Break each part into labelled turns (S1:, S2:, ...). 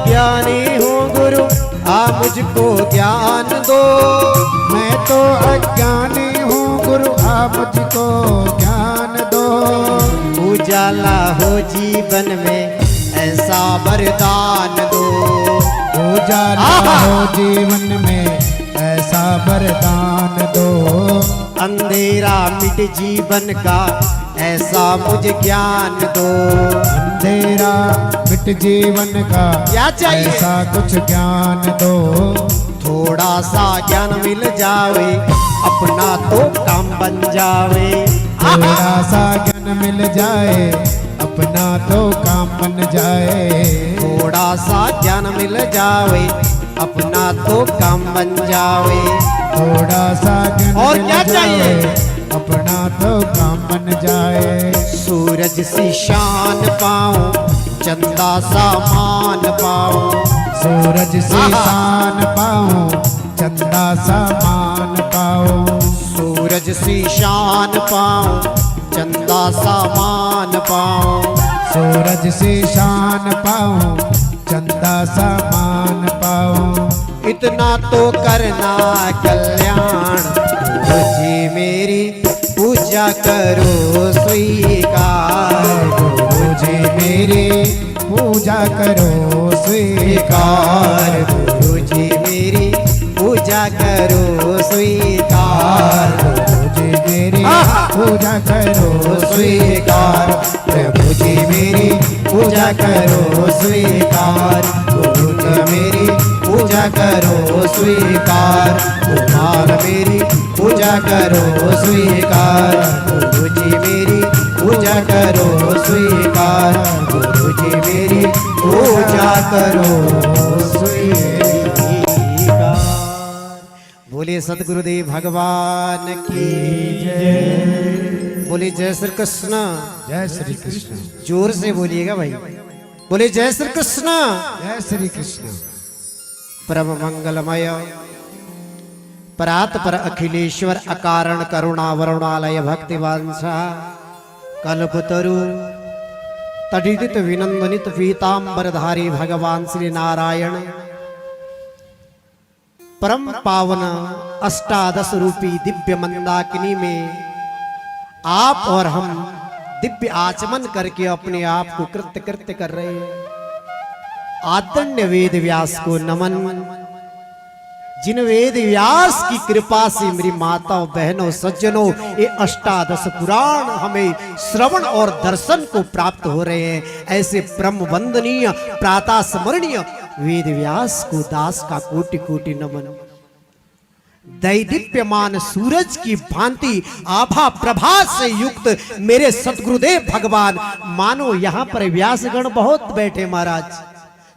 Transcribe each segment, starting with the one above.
S1: अज्ञानी हूँ गुरु आप मुझको ज्ञान दो।
S2: मैं तो अज्ञानी हूँ गुरु आप मुझको ज्ञान दो।
S1: उजाला हो जीवन में ऐसा वरदान दो।
S2: उजाला हो जीवन में ऐसा वरदान दो।
S1: अंधेरा मिट जीवन का ऐसा मुझे ज्ञान दो।
S2: अंधेरा मिट जीवन का
S1: क्या चाहिए?
S2: ऐसा कुछ ज्ञान दो।
S1: थोड़ा सा ज्ञान मिल जावे अपना तो काम बन जावे।
S2: थोड़ा सा ज्ञान मिल जाए अपना तो काम बन जाए।
S1: थोड़ा सा ज्ञान मिल जावे अपना तो काम बन जावे।
S2: थोड़ा सा ज्ञान
S1: और
S2: मिल
S1: क्या चाहिए?
S2: जाए अपना तो काम बन जाए।
S1: सूरज सी शान पाऊं चंदा सा मान पाऊं।
S2: सूरज से शान पाऊं चंदा सा मान पाऊं।
S1: सूरज सी शान पाऊं चंदा सा मान पाऊं।
S2: सूरज से शान पाऊं चंदा सा मान पाऊं।
S1: इतना तो करना कल्याण गुरुजी मेरी पूजा करो स्वीकार।
S2: गुरुजी मेरी पूजा करो स्वीकार।
S1: गुरुजी मेरी पूजा करो स्वीकार।
S2: गुरुजी मेरी पूजा करो स्वीकार।
S1: प्रभु जी मेरी पूजा करो स्वीकार। गुरु जी मेरी पूजा करो स्वीकार। कुमार मेरी पूजा करो स्वीकार। गुरु जी मेरी पूजा करो स्वीकार। गुरु जी मेरी पूजा करो स्वीकार। बोलिए सतगुरुदेव भगवान की जय। बोलिए जय श्री कृष्ण।
S2: जय श्री कृष्ण।
S1: जोर से बोलिएगा भाई। बोलिए जय श्री कृष्ण।
S2: जय श्री कृष्ण।
S1: परम मंगलमय परात पर अखिलेश्वर अकारण करुणा वरुणालय भक्ति वांछा कल्पतरु तडिदित विनंदनित पीतांबरधारी भगवान श्री नारायण परम पावन अष्टादश रूपी दिव्य मंदाकिनी में आप और हम दिव्य आचमन करके अपने आप को कृत्य कृत्य कर रहे हैं। आदरणीय वेद व्यास को नमन। जिन वेद व्यास की कृपा से मेरी माताओं बहनों सज्जनों ये अष्टादश पुराण हमें श्रवण और दर्शन को प्राप्त हो रहे हैं। ऐसे ब्रह्म वंदनीय प्रातः स्मरणीय वेद व्यास को दास का कोटि कोटि नमन। दैदीप्यमान सूरज की भांति आभा प्रभा से युक्त मेरे सतगुरुदेव भगवान। मानो यहाँ पर व्यासगण बहुत बैठे महाराज।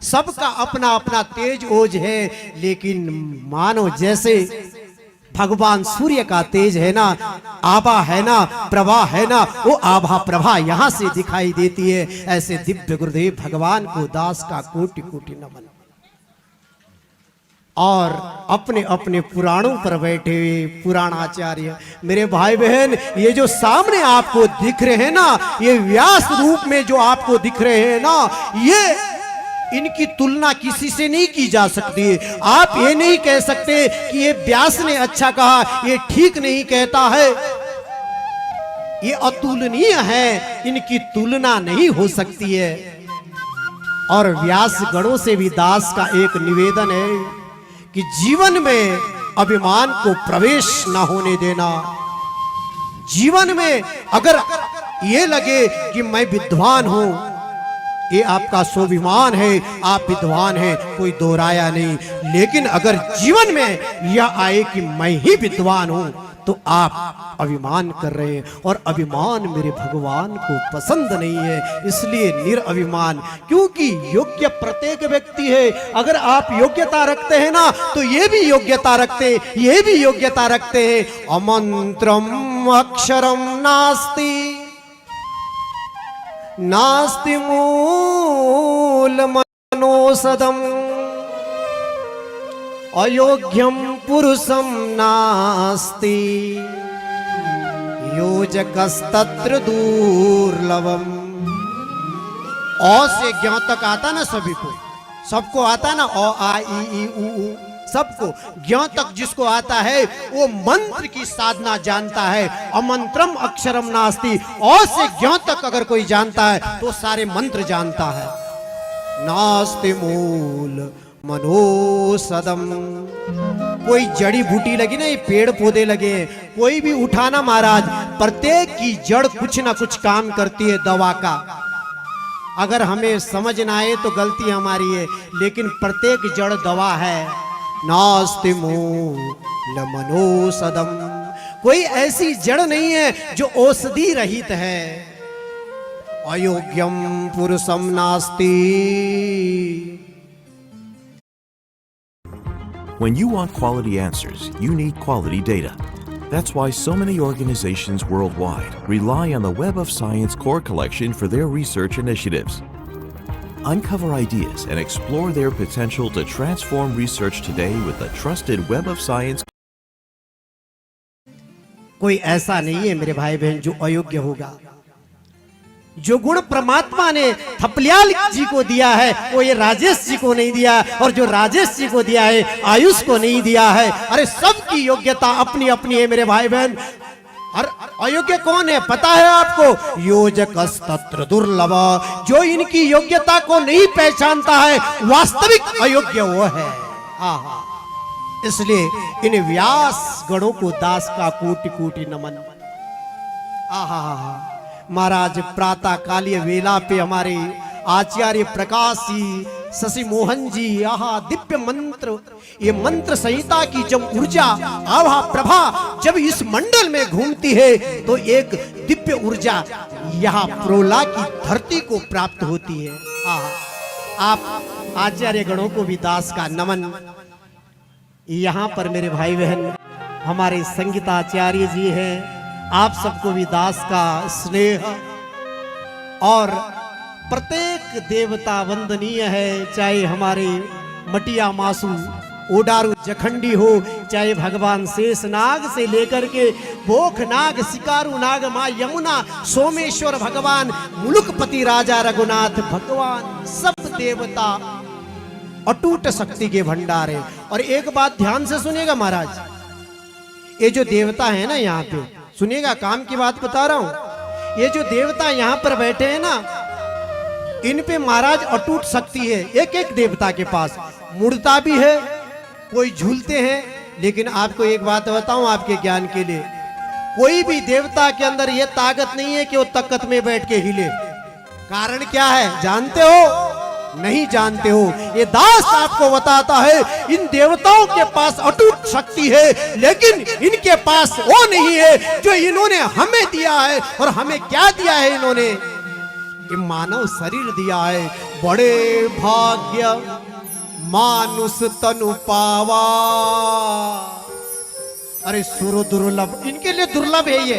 S1: सबका अपना अपना तेज ओज है, लेकिन मानो जैसे भगवान सूर्य का तेज है ना, आभा है ना, प्रभा है ना, वो आभा प्रभा यहाँ से दिखाई देती है। ऐसे दिव्य गुरुदेव भगवान को दास का कोटि कोटि नमन। और अपने अपने पुराणों पर बैठे हुए पुराणाचार्य मेरे भाई बहन, ये जो सामने आपको दिख रहे हैं ना, ये व्यास रूप में जो आपको दिख रहे हैं ना, ये इनकी तुलना किसी से नहीं की जा सकती है। आप ये नहीं कह सकते कि ये व्यास ने अच्छा कहा, ये ठीक नहीं कहता है। ये अतुलनीय है, इनकी तुलना नहीं हो सकती है। और व्यास गणों से भी दास का एक निवेदन है कि जीवन में अभिमान को प्रवेश ना होने देना। जीवन में अगर ये लगे कि मैं विद्वान हूं, ये आपका स्वाभिमान है, आप विद्वान हैं, कोई दोहराया नहीं। लेकिन अगर जीवन में यह आए कि मैं ही विद्वान हूं, तो आप अभिमान कर रहे हैं, और अभिमान मेरे भगवान को पसंद नहीं है। इसलिए निरअभिमान, क्योंकि योग्य प्रत्येक व्यक्ति है। अगर आप योग्यता रखते हैं ना, तो ये भी योग्यता रखते हैं, ये भी योग्यता रखते हैं। अमंत्रम अक्षरम नास्ति नास्ति मूल मनोसदम अयोग्यम पुरुषम नास्ति योजकस्तत्र दुर्लभम। औ से ज्ञ तक आता ना सभी को, सबको आता ना, ओ आ ई ऊ सबको। ज्ञ तक जिसको आता है वो मंत्र की साधना जानता है। अमंत्रम अक्षरम नास्ति। औ से ज्ञ तक अगर कोई जानता है तो सारे मंत्र जानता है। नास्ति मूल मनोसदम। कोई जड़ी बूटी लगी ना, ये पेड़ पौधे लगे हैं, कोई भी उठाना महाराज, प्रत्येक की जड़ कुछ ना कुछ काम करती है दवा का। अगर हमें समझ ना आए तो गलती हमारी है, लेकिन प्रत्येक जड़ दवा है। नास्ति मूल मनोसदम। कोई ऐसी जड़ नहीं है जो औषधि रहित है। अयोग्यम पुरुषम नास्ति।
S3: When you want quality answers, you need quality data. That's why so many organizations worldwide rely on the Web of Science core collection for their research initiatives. Uncover ideas and explore their potential to transform research today with the trusted Web of Science.
S1: कोई ऐसा नहीं है मेरे भाई बहन जो अयोग्य होगा। जो गुण परमात्मा ने थपलियाल जी को दिया है वो ये राजेश जी को नहीं दिया, और जो राजेश जी को दिया है आयुष को नहीं दिया है। अरे सबकी योग्यता अपनी अपनी है मेरे भाई बहन। और अयोग्य कौन है पता है आपको? योजकस्तत्र दुर्लभ। जो इनकी योग्यता को नहीं पहचानता है वास्तविक अयोग्य वो है। आहा, इसलिए इन व्यास गणों को दास का कोटि कोटि नमन। आहा महाराज, प्रातः कालीय वेला पे हमारे आचार्य प्रकाश जी, शशि मोहन जी, यहाँ दिव्य मंत्र, ये मंत्र संहिता की जब ऊर्जा आभा प्रभा जब इस मंडल में घूमती है तो एक दिव्य ऊर्जा यहाँ प्रोला की धरती को प्राप्त होती है। आप आचार्य गणों को भी दास का नमन। यहाँ पर मेरे भाई बहन हमारे संगीताचार्य जी हैं, आप सबको भी दास का स्नेह। और प्रत्येक देवता वंदनीय है, चाहे हमारे मटिया मासू ओडारू जखंडी हो, चाहे भगवान शेषनाग से लेकर के भोखनाग, शिकारु नाग, माँ यमुना, सोमेश्वर भगवान, मुलुकपति राजा रघुनाथ भगवान, सब देवता अटूट शक्ति के भंडार है। और एक बात ध्यान से सुनिएगा महाराज, ये जो देवता है ना यहाँ पे, सुनिएगा काम की बात बता रहा हूं, ये जो देवता यहाँ पर बैठे हैं ना, इन पे महाराज अटूट शक्ति है। एक एक देवता के पास मुड़ता भी है, कोई झूलते हैं। लेकिन आपको एक बात बताऊं आपके ज्ञान के लिए, कोई भी देवता के अंदर ये ताकत नहीं है कि वो तकत में बैठ के हिले। कारण क्या है जानते हो? नहीं जानते हो। ये दास आपको बताता है, इन देवताओं के पास अटूट शक्ति है, लेकिन इनके पास वो नहीं है जो इन्होंने हमें दिया है। और हमें क्या दिया है इन्होंने? ये मानव शरीर दिया है। बड़े भाग्य मानुष तनु पावा। अरे सुर दुर्लभ, इनके लिए दुर्लभ है ये,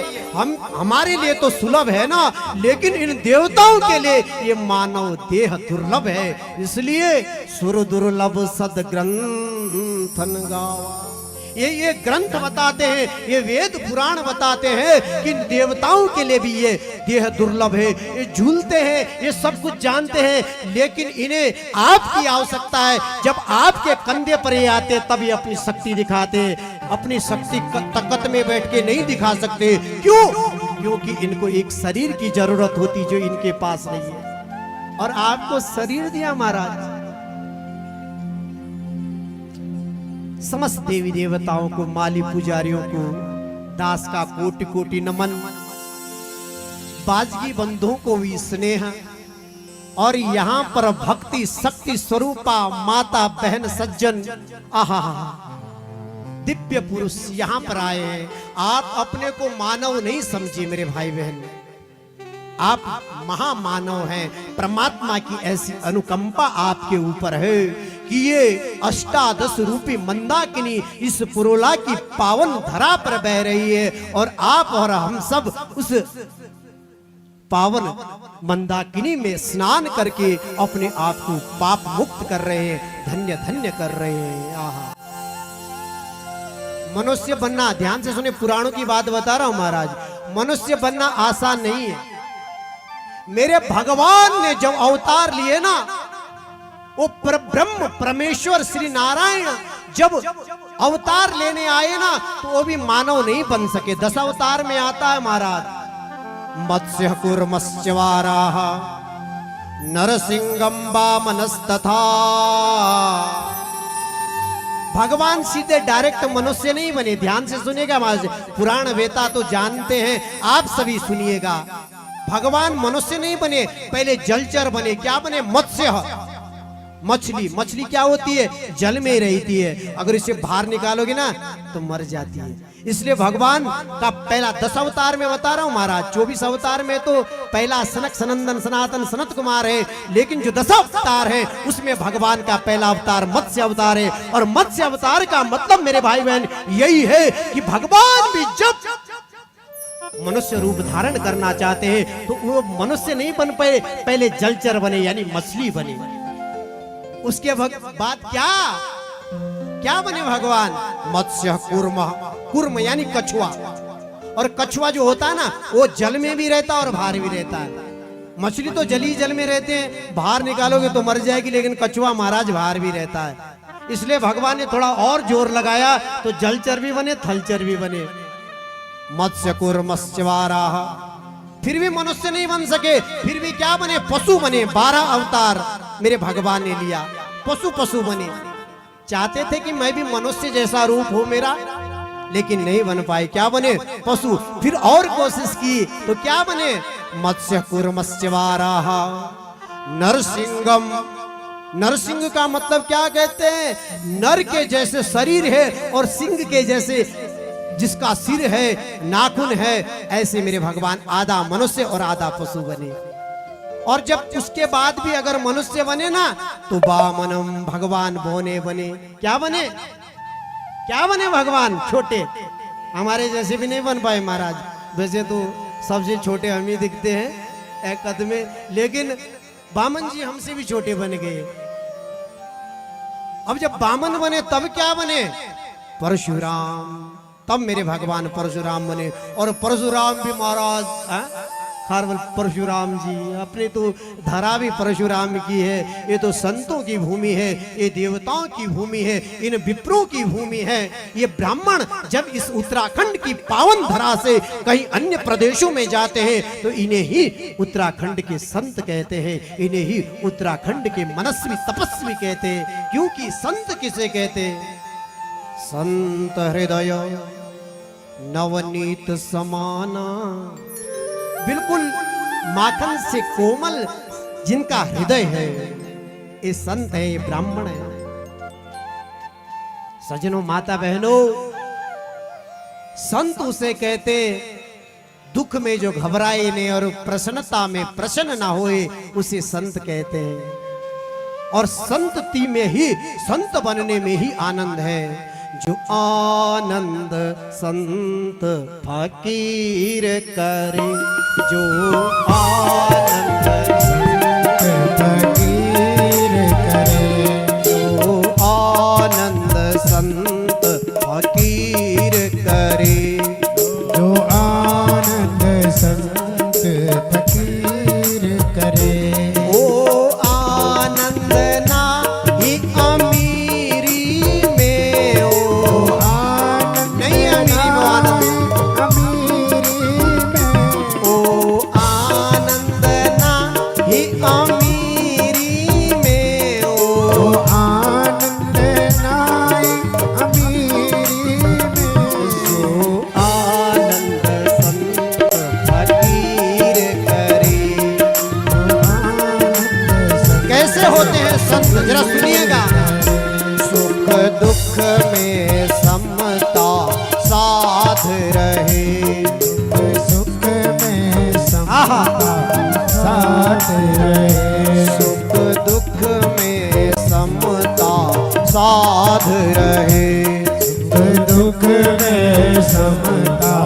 S1: हमारे लिए तो सुलभ है ना, लेकिन इन देवताओं के लिए ये मानव देह दुर्लभ है। इसलिए सुर दुर्लभ सदग्रंथन गावा। ये ग्रंथ बताते हैं, ये वेद पुराण बताते हैं कि इन देवताओं के लिए भी ये देह दुर्लभ है। ये झूलते हैं, ये सब कुछ जानते हैं, लेकिन इन्हें आपकी आवश्यकता है। जब आपके कंधे पर ये आते तब ये अपनी शक्ति दिखाते हैं। अपनी शक्ति ताकत में बैठ के नहीं दिखा सकते। क्यों? क्योंकि इनको एक शरीर की जरूरत होती जो इनके पास नहीं है। और आपको शरीर दिया महाराज। समस्त देवी देवताओं को, माली पुजारियों को दास का कोटि कोटि नमन। बाजगी बंधुओं को भी स्नेह। और यहाँ पर भक्ति शक्ति स्वरूपा माता बहन सज्जन, आहा दिव्य पुरुष यहाँ पर आए हैं। आप अपने को मानव नहीं समझिए मेरे भाई बहन, आप महामानव हैं। परमात्मा की ऐसी अनुकंपा आपके ऊपर है कि ये अष्टादश रूपी मंदाकिनी इस पुरोला की पावन धरा पर बह रही है। और आप और हम सब उस पावन मंदाकिनी में स्नान करके अपने आप को पाप मुक्त कर रहे हैं, धन्य धन्य कर रहे हैं। आहा, मनुष्य बनना, ध्यान से सुने, पुराणों की बात बता रहा हूं महाराज, मनुष्य बनना आसान नहीं है। मेरे भगवान ने जब अवतार लिए ना, वो ब्रह्म परमेश्वर श्री नारायण जब अवतार लेने आए ना, तो वो भी मानव नहीं बन सके। 10 अवतार में आता है महाराज, मत्स्य कूर्मश्चवाराः नरसिंहम वामनस्तथा। भगवान सीधे डायरेक्ट मनुष्य नहीं बने। ध्यान से सुनिएगा महाराज, पुराण वेता तो जानते हैं, आप सभी सुनिएगा। भगवान मनुष्य नहीं बने, पहले जलचर बने। क्या बने? मत्स्य, मछली। मछली क्या होती है? जल में रहती है। अगर इसे बाहर निकालोगे ना तो मर जाती है। इसलिए भगवान का पहला 10 अवतार में बता रहा हूं महाराज, 24 अवतार में तो पहला सनक सनंदन सनातन सनत कुमार है, लेकिन जो 10 अवतार है उसमें भगवान का पहला अवतार मत्स्य अवतार है। और मत्स्य अवतार का मतलब मेरे भाई बहन यही है कि भगवान भी जब मनुष्य रूप धारण करना चाहते हैं तो वो मनुष्य नहीं बन पाए, पहले जलचर बने यानी मछली बने। उसके बाद क्या बने भगवान? मत्स्य कूर्म, कूर्म यानी कछुआ। और कछुआ जो होता है ना, वो जल में भी रहता है और बाहर भी रहता है। मछली तो जली जल में रहते हैं, बाहर निकालोगे तो मर जाएगी, लेकिन कछुआ महाराज बाहर भी रहता है। इसलिए भगवान ने थोड़ा और जोर लगाया तो जलचर भी बने, थलचर भी बने। मत्स्य कूर्मश्चवाराः, फिर भी मनुष्य नहीं बन सके, फिर भी क्या बने? पशु बने। 12 अवतार मेरे भगवान ने लिया, पशु बने। चाहते थे कि मैं भी मनुष्य जैसा रूप हो मेरा, लेकिन नहीं बन पाए। क्या बने? पशु। फिर और कोशिश की तो क्या बने? मत्स्य कूर्मश्चवाराः नरसिंहम। नरसिंह का मतलब क्या कहते हैं? नर के जैसे शरीर है और सिंह के जैसे जिसका सिर है, नाखून है, ऐसे मेरे भगवान आधा मनुष्य और आधा पशु बने। और जब उसके बाद भी अगर मनुष्य बने ना तो वामनम, भगवान बोने बने। क्या बने? क्या बने भगवान? छोटे। हमारे जैसे भी नहीं बन पाए महाराज। वैसे तो सबसे छोटे हम ही दिखते हैं एक कद में, लेकिन वामन जी हमसे भी छोटे बन गए। अब जब वामन बने तब क्या बने? परशुराम। तब मेरे भगवान परशुराम बने। और परशुराम भी महाराज परशुराम जी अपने तो धरा भी परशुराम की है। ये तो संतों की भूमि है, ये देवताओं की भूमि है, इन विप्रों की भूमि है। ये ब्राह्मण जब इस उत्तराखंड की पावन धरा से कहीं अन्य प्रदेशों में जाते हैं तो इन्हें ही उत्तराखंड के संत कहते हैं, इन्हें ही उत्तराखंड के मनस्वी तपस्वी कहते हैं। क्योंकि संत किसे कहते हैं? संत हृदय नवनीत समाना। बिल्कुल माखन से कोमल जिनका हृदय है, ये संत है, ये ब्राह्मण है। सजनों, माता बहनों, संत उसे कहते दुख में जो घबराए नहीं और प्रसन्नता में प्रसन्न ना होए, उसे संत कहते हैं। और संतति में ही, संत बनने में ही आनंद है। जो आनंद संत फकीर करे, जो आनंद संत फकीर करे, जो आनंद संत फकीर करे,
S2: जो आनंद संत फकीर करे।
S1: ओ आनंद ना ही अमीरी में, ओ आनंद नहीं अमीरी में आनंद, ओ आनंद ना ही अमीरी में, ओ
S2: आनंद नाई अमीरी में,
S1: जो आनंद संत फकीर करे। कैसे होते हैं संत, जरा सुनिएगा। सुख दुख में समता साध रहे,
S2: सुख में समता साथ रहे,
S1: सुख दुख में समता साध रहे,
S2: दुख में समता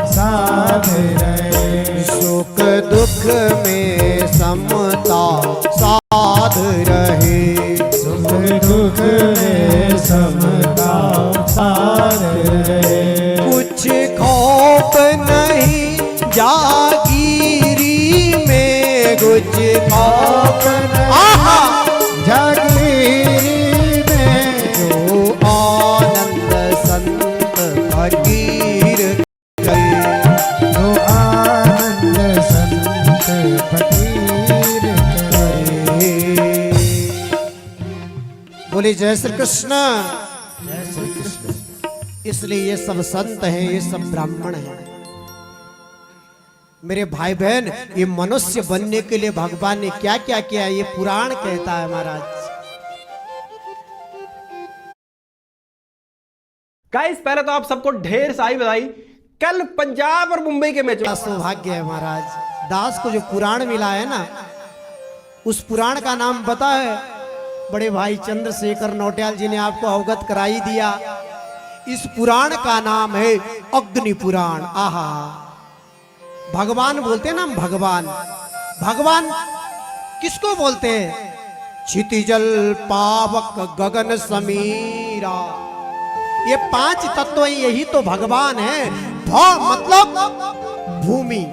S2: साथ रहे,
S1: सुख दुख में समता साध रहे,
S2: सुख दुख में समता साथ रहे।
S1: कुछ खौफ नहीं जागीरी में, कुछ खौफ
S2: जागीरी
S1: बोले जय श्री कृष्ण। इसलिए ये सब संत हैं, ये सब ब्राह्मण हैं। मेरे भाई बहन, ये मनुष्य बनने के लिए भगवान ने क्या क्या किया, ये पुराण कहता है महाराज।
S4: गाइस पहले तो आप सबको ढेर सारी बधाई। कल पंजाब और मुंबई के मैच।
S1: सौभाग्य है महाराज, दास को जो पुराण मिला है ना, उस पुराण का नाम पता है? बड़े भाई चंद्रशेखर नौटियाल जी ने आपको अवगत कराई दिया। इस पुराण का नाम है अग्नि पुराण। आहा, भगवान बोलते हैं ना, भगवान भगवान किसको बोलते हैं? क्षितिजल पावक गगन समीरा, ये 5 तत्व यही तो भगवान है। भ मतलब भूमि,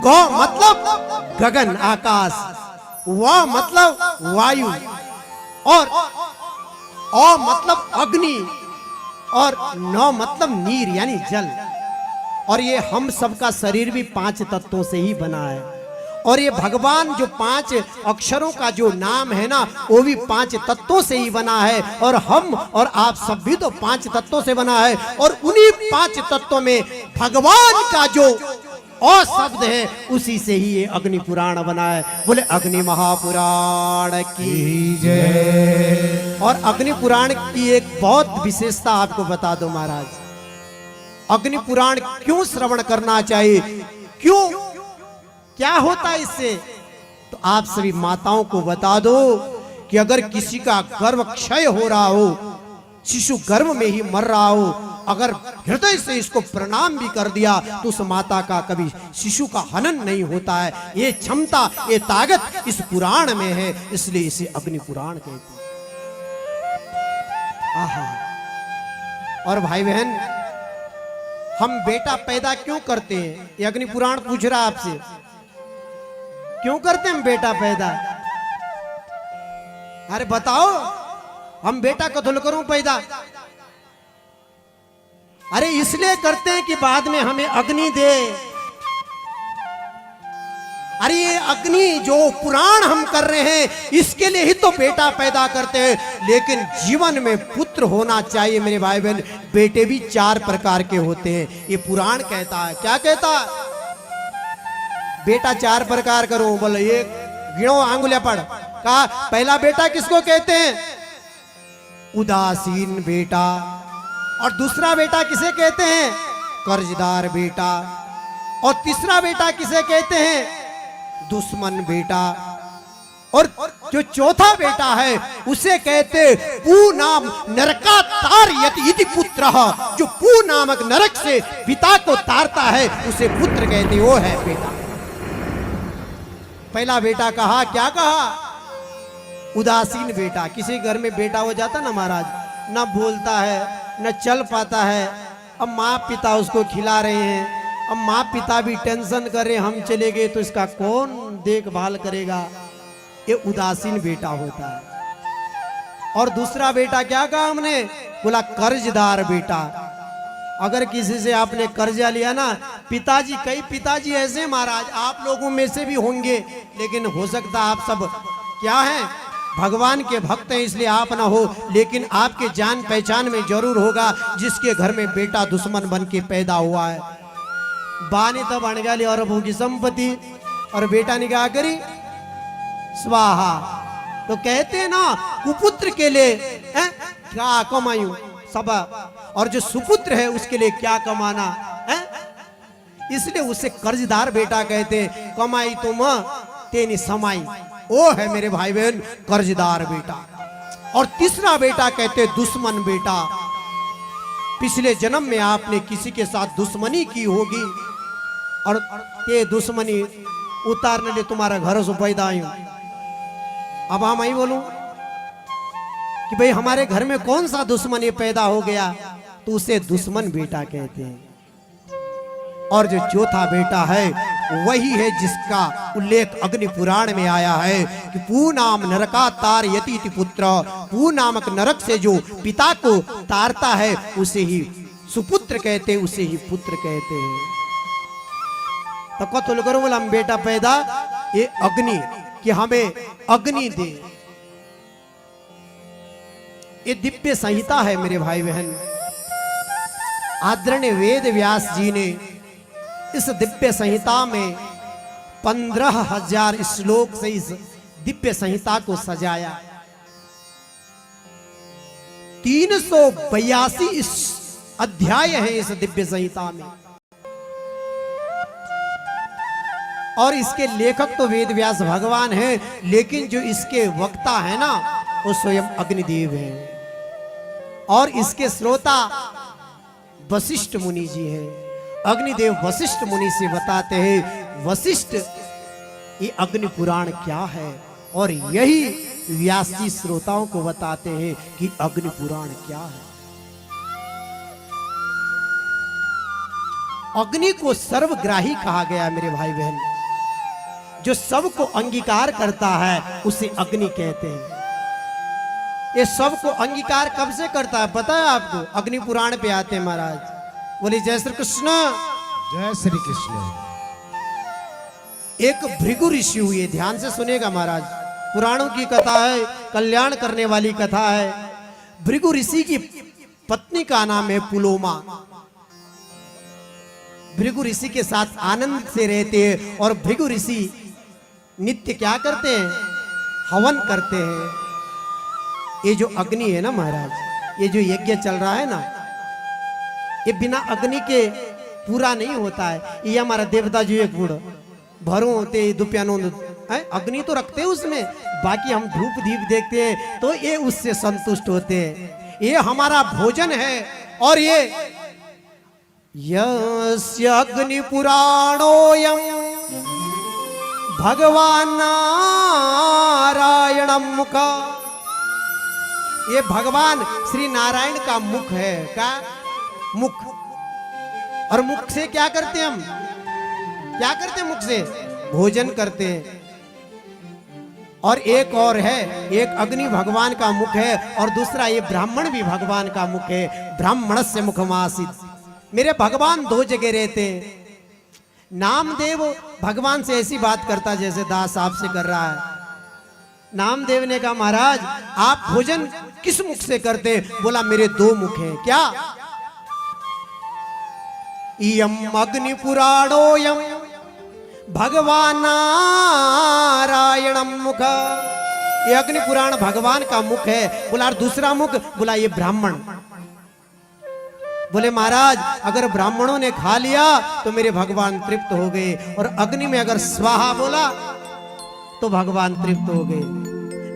S1: ग मतलब गगन आकाश, व मतलब वायु, और अ मतलब अग्नि, और न मतलब नीर यानी जल। और ये हम सबका शरीर भी 5 तत्वों से ही बना है। और ये भगवान जो 5 अक्षरों का जो नाम है ना, वो भी 5 तत्वों से ही बना है। और हम और आप सब भी तो 5 तत्वों से बना है। और उन्हीं 5 तत्वों में भगवान का जो अ शब्द है, उसी से ही ये अग्नि पुराण बना है। बोले अग्नि महापुराण की जय। और अग्नि पुराण की एक बहुत विशेषता आपको बता दो महाराज। अग्नि पुराण क्यों श्रवण करना चाहिए, क्यों, क्या होता है इससे? तो आप सभी माताओं को बता दो कि अगर किसी का गर्भ क्षय हो रहा हो, शिशु गर्भ में ही मर रहा हो, अगर हृदय से इसको प्रणाम भी कर दिया तो उस माता का कभी शिशु का हनन नहीं होता है। ये क्षमता, ये ताकत इस पुराण में है, इसलिए इसे अग्नि पुराण कहते हैं। आहा। और भाई बहन, हम बेटा पैदा क्यों करते हैं? ये अग्नि पुराण पूछ रहा आपसे, क्यों करते हैं हम बेटा पैदा? अरे बताओ, हम बेटा कथुल करूं पैदा? अरे इसलिए करते हैं कि बाद में हमें अग्नि दे। अरे ये अग्नि जो पुराण हम कर रहे हैं, इसके लिए ही तो बेटा पैदा करते हैं। लेकिन जीवन में पुत्र होना चाहिए मेरे भाई बहन। बेटे भी 4 प्रकार के होते हैं, ये पुराण कहता है। क्या कहता है? बेटा 4 प्रकार करो। बोले ये गिनो, आंगुलियां पढ़। कहा पहला बेटा किसको कहते हैं? उदासीन बेटा। और दूसरा बेटा किसे कहते हैं? कर्जदार बेटा। और तीसरा बेटा किसे कहते हैं? दुश्मन बेटा। और जो चौथा बेटा है उसे कहते पूनाम नरकातार यति पुत्र। जो पू नामक नरक से पिता को तारता है उसे पुत्र कहते, वो है बेटा। पहला बेटा कहा, क्या कहा? उदासीन बेटा। किसी घर में बेटा हो जाता ना महाराज, ना बोलता है, न चल पाता है। अब माँ पिता उसको खिला रहे हैं, अब माँ पिता भी टेंशन कर रहे, हम चले गए तो इसका कौन देखभाल करेगा? ये उदासीन बेटा होता है। और दूसरा बेटा क्या कहा हमने? बोला कर्जदार बेटा। अगर किसी से आपने कर्जा लिया ना, पिताजी, कई पिताजी ऐसे महाराज, आप लोगों में से भी होंगे, लेकिन हो सकता आप सब क्या हैं, भगवान के भक्त हैं, इसलिए आप ना हो, लेकिन आपके जान पहचान में जरूर होगा जिसके घर में बेटा दुश्मन बन के पैदा हुआ है। बाने तो बन गया और की संपत्ति, और बेटा ने क्या करी? स्वाहा। तो कहते हैं ना, कुपुत्र के लिए क्या कमायूं सब, और जो सुपुत्र है उसके लिए क्या कमाना है? इसलिए उसे कर्जदार बेटा कहते हैं। कमाई तुम तेनी समाई, वो है मेरे भाई बहन कर्जदार बेटा। और तीसरा बेटा कहते दुश्मन बेटा। पिछले जन्म में आपने किसी के साथ दुश्मनी की होगी, और ये दुश्मनी उतारने लिए तुम्हारा घर से पैदा आई हूं। अब हम यही बोलूं कि भाई हमारे घर में कौन सा दुश्मन ये पैदा हो गया, तो उसे दुश्मन बेटा कहते हैं। और जो चौथा बेटा है वही है जिसका उल्लेख अग्नि पुराण में आया है कि पू नाम नरका तार यति पुत्र। पू नामक नरक से जो पिता को तारता है उसे ही सुपुत्र कहते, उसे ही पुत्र कहते हैं। तो कथुल करो बोला हम बेटा पैदा, ये अग्नि, कि हमें अग्नि दे। ये दिव्य संहिता है मेरे भाई बहन। आदरणीय वेद व्यास जी ने इस दिव्य संहिता में 15,000 श्लोक से इस दिव्य संहिता को सजाया। 382 इस अध्याय है इस दिव्य संहिता में, और इसके लेखक तो वेद व्यास भगवान है, लेकिन जो इसके वक्ता है ना वो स्वयं अग्निदेव है, और इसके श्रोता वशिष्ठ मुनि जी हैं। अग्निदेव वशिष्ठ मुनि से बताते हैं, वशिष्ठ ये अग्नि पुराण क्या है, और यही व्यास जी श्रोताओं को बताते हैं कि अग्नि पुराण क्या है। अग्नि को सर्वग्राही कहा गया मेरे भाई बहन, जो सबको अंगीकार करता है उसे अग्नि कहते हैं। ये सबको अंगीकार कब से करता है पता है आपको? अग्नि पुराण पे आते हैं महाराज। बोले जय श्री कृष्ण।
S2: जय श्री कृष्ण।
S1: एक भृगु ऋषि हुए, ध्यान से सुनेगा महाराज, पुराणों की कथा है, कल्याण करने वाली कथा है। भृगु ऋषि की पत्नी का नाम है पुलोमा। भृगु ऋषि के साथ आनंद से रहते हैं, और भृगु ऋषि नित्य क्या करते हैं? हवन करते हैं। ये जो अग्नि है ना महाराज, ये जो यज्ञ चल रहा है ना, ये बिना अग्नि के पूरा नहीं होता है। ये हमारा देवता जी एक बूढ़ भरों होते दुप्यानो अग्नि तो रखते हैं उसमें, बाकी हम धूप दीप देखते हैं तो ये उससे संतुष्ट होते हैं। ये हमारा भोजन है। और ये यस्य अग्नि पुराणोयम भगवान नारायणम मुख, ये भगवान श्री नारायण का मुख है। का मुख, और मुख से क्या करते हैं हम? क्या करते हैं मुख से? भोजन करते हैं। और एक और है, एक अग्नि भगवान का मुख है, और दूसरा ये ब्राह्मण भी भगवान का मुख है। ब्राह्मणस्य मुखमासीत्। मेरे भगवान दो जगह रहते हैं। नामदेव भगवान से ऐसी बात करता जैसे दास आपसे कर रहा है। नामदेव ने कहा महाराज आप भोजन किस मुख से करते? बोला मेरे दो मुख हैं। क्या? इयम अग्नि पुराणोयम भगवान नारायणम मुख। ये अग्नि पुराण भगवान का मुख है। बोला और दूसरा मुख? बोला ये ब्राह्मण। बोले महाराज अगर ब्राह्मणों ने खा लिया तो मेरे भगवान तृप्त हो गए, और अग्नि में अगर स्वाहा बोला तो भगवान तृप्त हो गए।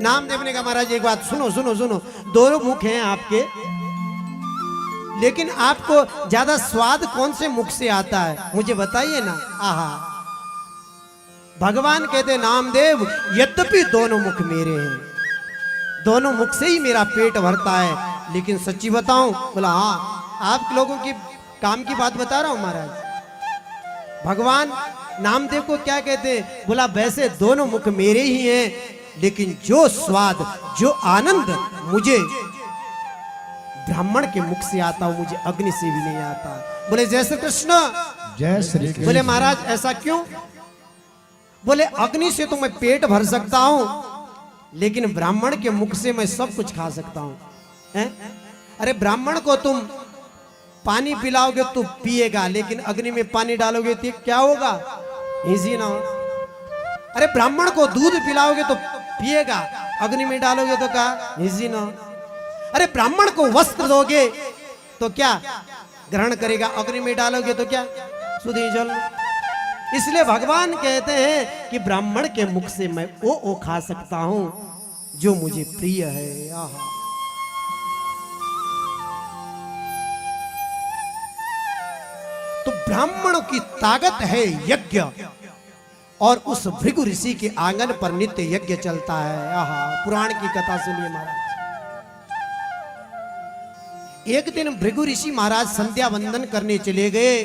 S1: नामदेव ने कहा महाराज एक बात सुनो सुनो सुनो, दोनों मुख हैं आपके, लेकिन आपको ज्यादा स्वाद कौन से मुख से आता है मुझे बताइए ना। आहा, भगवान कहते नामदेव यद्यपि दोनों मुख मेरे हैं, दोनों मुख से ही मेरा पेट भरता है, लेकिन सच्ची बताऊं? बोला हाँ, आप लोगों की काम की बात बता रहा हूं महाराज। भगवान नामदेव को क्या कहते हैं? बोला वैसे दोनों मुख मेरे ही हैं, लेकिन जो स्वाद जो आनंद मुझे ब्राह्मण के मुख से आता हूं, मुझे अग्नि से भी नहीं आता। बोले जय श्री कृष्ण।
S2: जय श्री कृष्ण।
S1: बोले महाराज ऐसा क्यों? बोले अग्नि से तो मैं पेट भर सकता हूं, लेकिन ब्राह्मण के मुख से मैं सब कुछ खा सकता हूं। अरे ब्राह्मण को तुम पानी पिलाओगे तो पिएगा, लेकिन अग्नि में पानी डालोगे तो क्या होगा? इजी ना हो। अरे ब्राह्मण को दूध पिलाओगे तो पिएगा, अग्नि में डालोगे तो क्या? इजी ना हो। अरे ब्राह्मण को वस्त्र दोगे तो क्या ग्रहण करेगा, अग्नि में डालोगे तो क्या? सुधी जल। इसलिए भगवान कहते हैं कि ब्राह्मण के मुख से मैं वो खा सकता हूं जो मुझे प्रिय है। आहा, तो ब्राह्मणों की ताकत है यज्ञ, और उस भृगु ऋषि के आंगन पर नित्य यज्ञ चलता है। आहा, पुराण की कथा सुनिए महाराज। एक दिन भृगु ऋषि महाराज संध्या वंदन करने चले गए।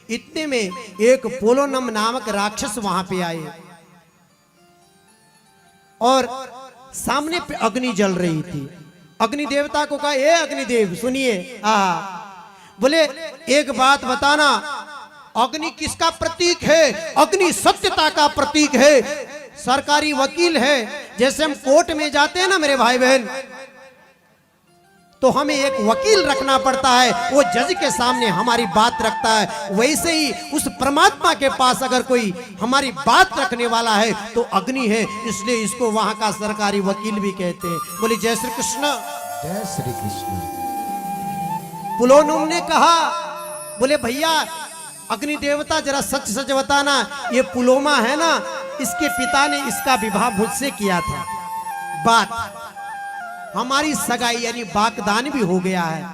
S1: इतने में एक पोलोनम नामक राक्षस वहां पे आए, और सामने पे अग्नि जल रही थी। अग्नि देवता को कहा ए अग्निदेव सुनिए। बोले एक बात बताना, अग्नि किसका प्रतीक है? अग्नि सत्यता का प्रतीक है, सरकारी वकील है। जैसे हम कोर्ट में जाते हैं ना मेरे भाई बहन, तो हमें एक वकील रखना पड़ता है, वो जज के सामने हमारी बात रखता है। वैसे ही उस परमात्मा के पास अगर कोई हमारी बात रखने वाला है तो अग्नि है, इसलिए इसको वहां का सरकारी वकील भी कहते हैं। बोले जय श्री कृष्ण।
S2: जय श्री कृष्ण।
S1: पुलोनुम ने कहा, बोले भैया अग्नि देवता जरा सच सच बताना, ये पुलोमा है ना, इसके पिता ने इसका विवाह मुझसे किया था। बात हमारी सगाई यानी बागदान भी हो गया है,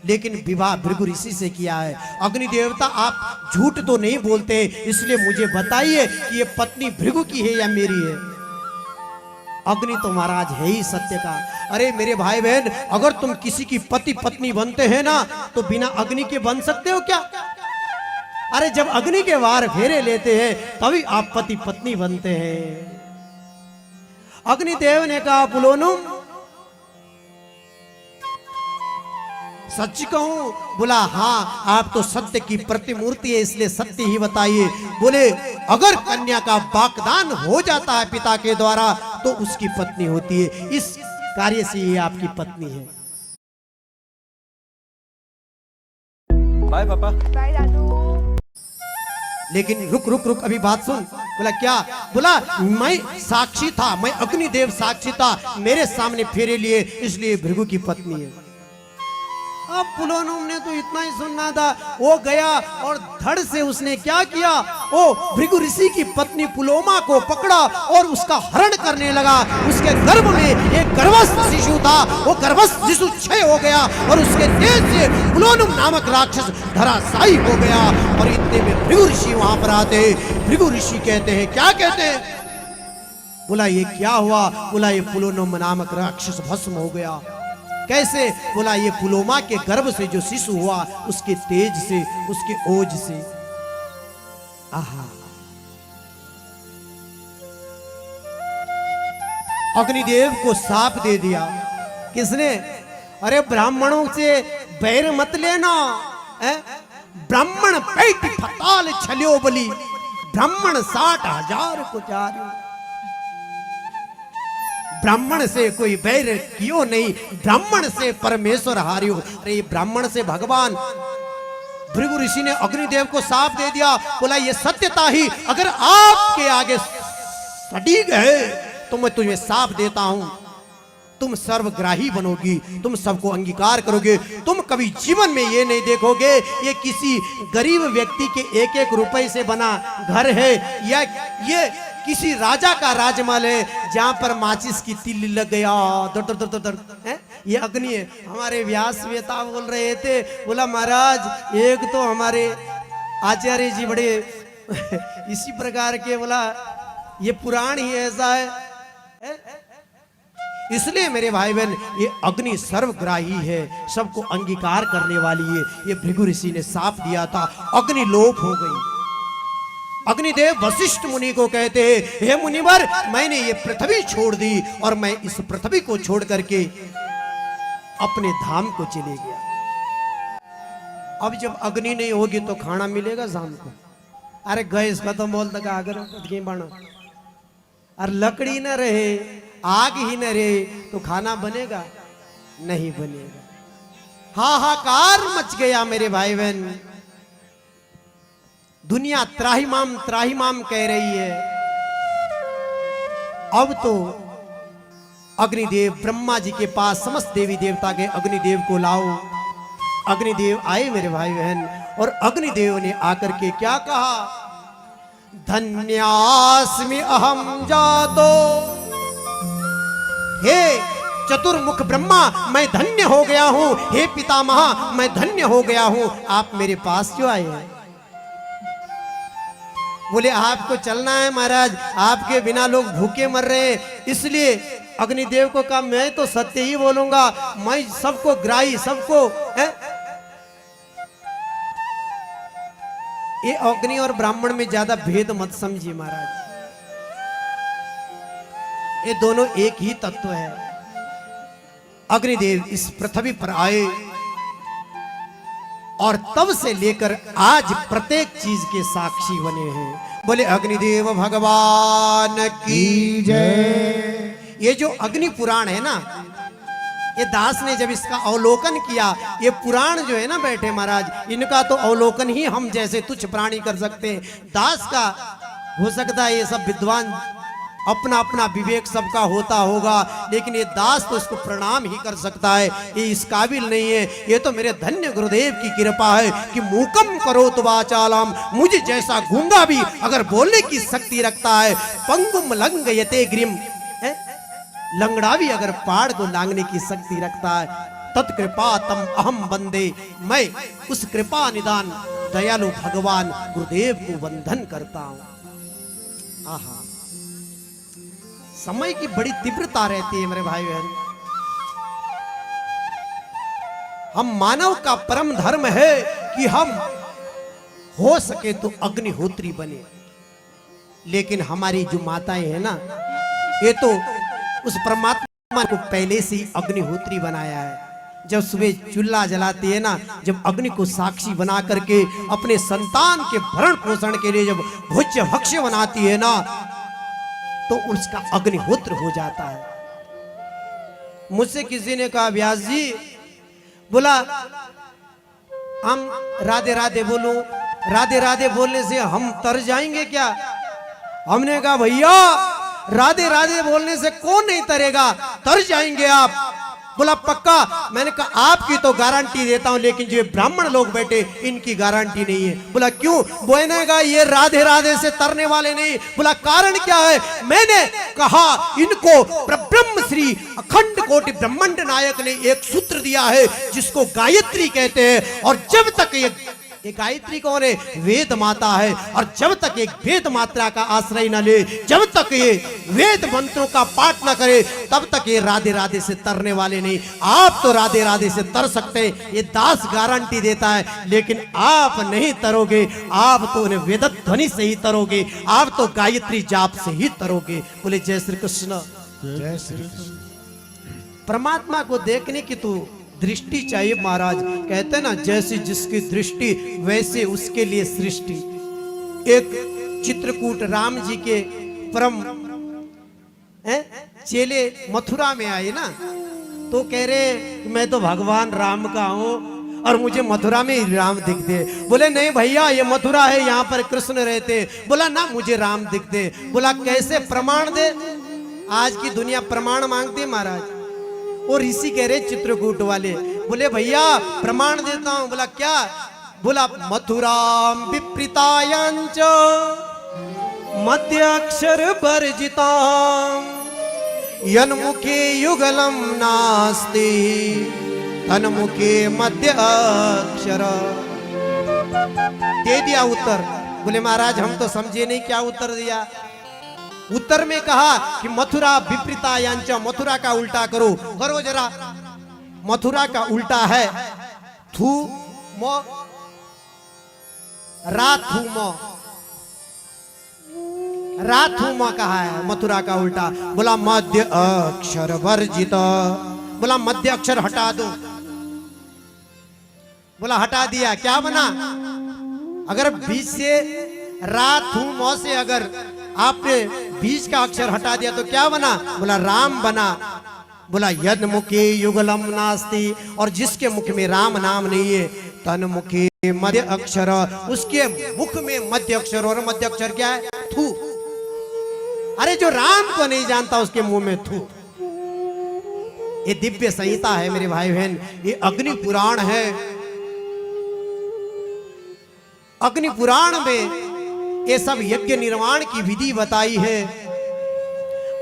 S1: लेकिन विवाह भृगु ऋषि से किया है। अग्नि देवता आप झूठ तो नहीं बोलते, इसलिए मुझे बताइए कि ये पत्नी भृगु की है या मेरी है। अग्नि तो महाराज है ही सत्य का। अरे मेरे भाई बहन, अगर तुम किसी की पति पत्नी बनते हैं ना, तो बिना अग्नि के बन सकते हो क्या? अरे जब अग्नि के वार फेरे लेते हैं तभी आप पति पत्नी बनते हैं। अग्निदेव ने कहा पुलोनुम सच कहूं? बोला हाँ, आप तो सत्य की प्रतिमूर्ति है, इसलिए सत्य ही बताइए। बोले अगर कन्या का बागदान हो जाता है पिता के द्वारा तो उसकी पत्नी होती है, इस कार्य से ये आपकी पत्नी है।
S4: बाय पापा।
S5: बाय दादू।
S1: लेकिन रुक रुक रुक, अभी बात सुन। बोला क्या? बोला मैं साक्षी था, मैं अग्निदेव साक्षी था, मेरे सामने फेरे लिए, इसलिए भृगु की पत्नी है। अब पुलोनुम ने तो इतना ही सुनना था। वो गया और धड़ से उसने क्या किया, वो भृगु ऋषि की पत्नी पुलोमा को पकड़ा और उसका हरण करने लगा। उसके गर्भ में एक गर्भस्थ शिशु था, वो गर्भस्थ शिशु क्षय हो गया और उसके तेज से पुलोनुम नामक राक्षस धराशायी हो गया। और इतने में भृगु ऋषि वहां पर आते। भृगु ऋषि कहते हैं, क्या कहते हैं? बोला ये क्या हुआ? बोला ये पुलोनुम नामक राक्षस भस्म हो गया। कैसे? बोला ये पुलोमा के गर्भ से जो शिशु हुआ उसके तेज से, उसके ओज से। आहा, अग्निदेव को साप दे दिया। किसने? अरे ब्राह्मणों से बैर मत लेना, ब्राह्मण पेट फताल छल्यो बली, ब्राह्मण 60,000 को चार्यो। ब्राह्मण से कोई बैर कियो नहीं, ब्राह्मण से परमेश्वर हारियो। अरे ब्राह्मण से भगवान। भृगु ऋषि ने अग्निदेव को साप दे दिया। बोला ये सत्यता ही अगर आपके आगे सटीक है तो मैं तुझे साप देता हूं, तुम सर्वग्राही बनोगी, तुम सबको अंगीकार करोगे। तुम कभी जीवन में ये नहीं देखोगे ये किसी गरीब व्यक्ति के 1-1 रुपए से बना घर है या ये किसी राजा का राजमहल है जहां पर माचिस की तिल्ली लग गया दर दर दर दर दर। ये अग्नि है। हमारे व्यास वेता बोल रहे थे, बोला महाराज एक तो हमारे आचार्य जी बड़े इसी प्रकार के, बोला ये पुराण ही ऐसा है। इसलिए मेरे भाई बहन ये अग्नि सर्वग्राही है, सबको अंगीकार करने वाली है। ये भृगु ऋषि ने साप दिया था, अग्नि लोप हो गई। अग्निदेव वशिष्ठ मुनि को कहते हैं, हे मुनिवर मैंने ये पृथ्वी छोड़ दी और मैं इस पृथ्वी को छोड़ करके अपने धाम को चले गया। अब जब अग्नि नहीं होगी तो खाना मिलेगा शाम को? अरे गैस खत्म बोल तक अगर बना और लकड़ी न रहे, आग ही न रहे तो खाना बनेगा? नहीं बनेगा। हाहाकार मच गया मेरे भाई बहन। दुनिया त्राहिमाम कह रही है। अब तो अग्निदेव ब्रह्मा जी के पास समस्त देवी देवता के अग्निदेव को लाओ। अग्निदेव आए मेरे भाई बहन, और अग्निदेव ने आकर के क्या कहा, धन्यास्मि अहम जातो, हे चतुर्मुख ब्रह्मा मैं धन्य हो गया हूं, हे पितामह मैं धन्य हो गया हूं, आप मेरे पास क्यों आए हैं? बोले आपको चलना है महाराज, आपके बिना लोग भूखे मर रहे हैं। इसलिए अग्निदेव को कहा मैं तो सत्य ही बोलूंगा, मैं सबको ग्राही, सबको ये अग्नि और ब्राह्मण में ज्यादा भेद मत समझिए महाराज, ये दोनों एक ही तत्व है। अग्निदेव इस पृथ्वी पर आए और तब से लेकर आज प्रत्येक चीज के साक्षी बने हैं। बोले अग्निदेव भगवान की
S2: जय।
S1: ये जो अग्नि पुराण है ना, ये दास ने जब इसका अवलोकन किया, ये पुराण जो है ना बैठे महाराज, इनका तो अवलोकन ही हम जैसे तुच्छ प्राणी कर सकते हैं। दास का हो सकता है ये सब विद्वान अपना अपना विवेक सबका होता होगा, लेकिन ये दास तो इसको प्रणाम ही कर सकता है, ये इस काबिल नहीं है। ये तो मेरे धन्य गुरुदेव की कृपा है कि मूकम करो तो वाचालम, मुझे जैसा गूंगा भी अगर बोलने की शक्ति रखता है, पंगुम लंग यते ग्रीम, लंगड़ा भी अगर पहाड़ को लांगने की शक्ति रखता है, तत्कृपा तम अहम बंदे, मैं उस कृपा निदान दयालु भगवान गुरुदेव को वंदन करता हूं। आहा, समय की बड़ी तीव्रता रहती है मेरे भाई बहन। हम मानव का परम धर्म है कि हम हो सके तो अग्निहोत्री बने, लेकिन हमारी जो माताएं हैं ना, ये तो उस परमात्मा को पहले से ही अग्निहोत्री बनाया है। जब सुबह चूल्हा जलाती है ना, जब अग्नि को साक्षी बना करके अपने संतान के भरण पोषण के लिए जब भोज्य भक्ष्य बनाती है ना, तो उसका अग्निहोत्र हो जाता है। मुझसे किसी ने कहा, व्यास जी, बोला हम राधे राधे बोलो, राधे राधे बोलने से हम तर जाएंगे क्या? हमने कहा, भैया राधे राधे बोलने से कौन नहीं तरेगा, तर जाएंगे आप। बोला पक्का? मैंने कहा आपकी तो गारंटी देता हूं, लेकिन जो ब्राह्मण लोग बैठे इनकी गारंटी नहीं है। बोला क्यों? बोलने का ये राधे राधे से तरने वाले नहीं। बोला कारण क्या है? मैंने कहा इनको ब्रह्म श्री अखंड कोटि ब्रह्मांड नायक ने एक सूत्र दिया है जिसको गायत्री कहते हैं, और जब तक ये गायत्री कौन है? वेद माता है। और जब तक एक वेद मात्रा का आश्रय न ले, जब तक ये वेद मंत्रों का पाठ न करे, तब तक ये राधे राधे से तरने वाले नहीं। आप तो राधे राधे से तर सकते हैं, ये दास गारंटी देता है, लेकिन आप नहीं तरोगे। आप तो उन्हें वेद ध्वनि से ही तरोगे, आप तो गायत्री जाप से ही तरोगे। बोले जय श्री कृष्ण।
S2: जय श्री कृष्ण।
S1: परमात्मा को देखने की तो दृष्टि चाहिए महाराज। कहते हैं ना, जैसी जिसकी दृष्टि वैसे उसके लिए सृष्टि। एक चित्रकूट राम जी के परम चेले मथुरा में आए ना, तो कह रहे मैं तो भगवान राम का हूं और मुझे मथुरा में ही राम दिखते। बोले नहीं भैया, ये मथुरा है, यहाँ पर कृष्ण रहते। बोला ना, मुझे राम दिखते। बोला कैसे? प्रमाण दे। आज की दुनिया प्रमाण मांगती है महाराज। और ऋषि कह रहे चित्रकूट वाले, बोले भैया प्रमाण देता हूं। बोला क्या? बोला मथुराम विप्रीतायांच मध्य अक्षर वर्जिताम यन्मुखे युगलम नास्ति तन्मुखे मध्य अक्षर। दे दिया उत्तर। बोले महाराज हम तो समझे नहीं क्या उत्तर दिया। उत्तर में कहा कि मथुरा विपरीतायांच, मथुरा का उल्टा करो। करो जरा। मथुरा का उल्टा है थू मो राथू मो, राथू मो कहा है मथुरा का उल्टा। बोला मध्य अक्षर वर्जित। बोला मध्य अक्षर हटा दो। बोला हटा दिया। क्या बना? अगर बीच से राथू मो से अगर आपने बीच का अक्षर हटा दिया तो क्या बना? बोला राम बना। बोला यद मुखे युगलम नास्ति, और जिसके मुख में राम नाम नहीं है, तन मुखे मध्य अक्षर, उसके मुख में मध्य अक्षर। और मध्य अक्षर क्या है? थू। अरे जो राम को नहीं जानता उसके मुंह में थू। ये दिव्य संहिता है मेरे भाई बहन, ये अग्नि पुराण है। अग्नि पुराण में ये सब यज्ञ निर्माण की विधि बताई है।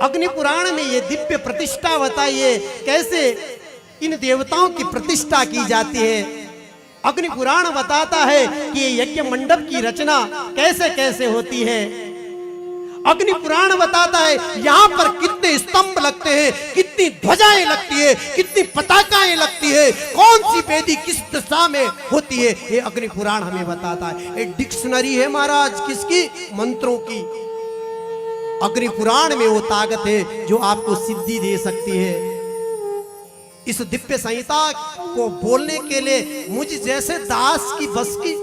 S1: अग्नि पुराण में ये दिव्य प्रतिष्ठा बताई है, कैसे इन देवताओं की प्रतिष्ठा की जाती है। अग्नि पुराण बताता है कि ये यज्ञ मंडप की रचना कैसे कैसे होती है। अग्नि पुराण बताता है यहाँ पर कितने स्तंभ लगते हैं, कितनी ध्वजाएं लगती है, कितनी पताकाएं लगती है, कौन सी वेदी किस दिशा में होती है। ये अग्नि पुराण हमें बताता है। एक डिक्शनरी है महाराज किसकी? मंत्रों की। अग्नि पुराण में वो ताकत है जो आपको सिद्धि दे सकती है। इस दिव्य संहिता को बोलने के लिए मुझ जैसे दास की बस की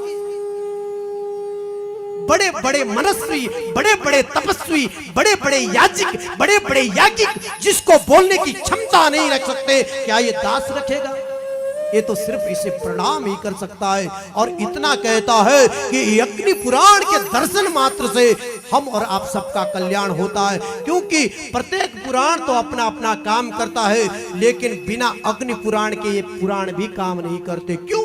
S1: बड़े बड़े मनस्वी, बड़े बड़े तपस्वी, बड़े बड़े याजिक, बड़े बड़े याज्ञिक जिसको बोलने की क्षमता नहीं रख सकते, क्या ये दास रखेगा? ये तो सिर्फ इसे प्रणाम ही कर सकता है। और इतना कहता है कि अग्नि पुराण के दर्शन मात्र से हम और आप सबका कल्याण होता है, क्योंकि प्रत्येक पुराण तो अपना अपना काम करता है, लेकिन बिना अग्नि पुराण के ये पुराण भी काम नहीं करते। क्यों?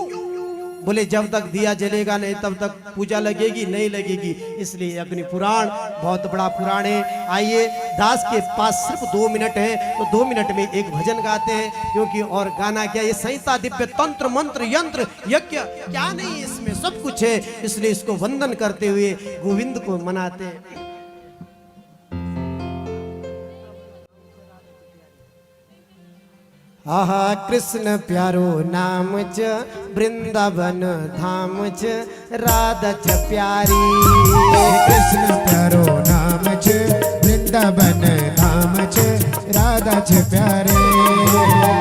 S1: बोले जब तक दिया जलेगा नहीं तब तक पूजा लगेगी नहीं लगेगी, इसलिए अग्नि पुराण बहुत बड़ा पुराण है। आइए, दास के पास सिर्फ 2 मिनट है, तो 2 मिनट में एक भजन गाते हैं, क्योंकि और गाना क्या, ये संहिता दिव्य तंत्र मंत्र यंत्र यज्ञ क्या नहीं, इसमें सब कुछ है, इसलिए इसको वंदन करते हुए गोविंद को मनाते हैं। आहा कृष्ण प्यारो नाम च वृंदावन धाम च राधा च प्यारी।
S2: कृष्ण प्यारो नाम च वृंदावन धाम च राधा च प्यारे।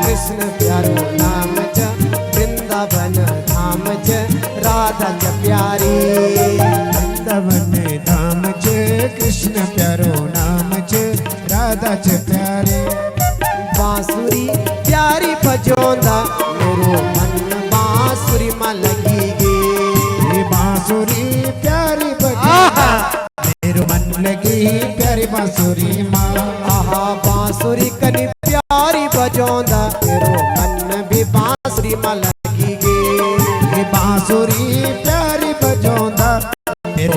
S1: कृष्ण प्यारो नाम च वृंदावन धाम च राधा च प्यारी।
S2: वृंदावन धाम च कृष्ण प्यारो नाम च राधा च प्यारे।
S1: बांसुरी प्यारी बजोंदा मेरो मन बांसुरी में लगी गे।
S2: बांसुरी प्यारी बजोंदा मेरो मन लगी प्यारी बांसुरी माँ।
S1: आहा बांसुरी कनी प्यारी बजोंदा मेरो मन भी बांसुरी में लगी गे।
S2: बांसुरी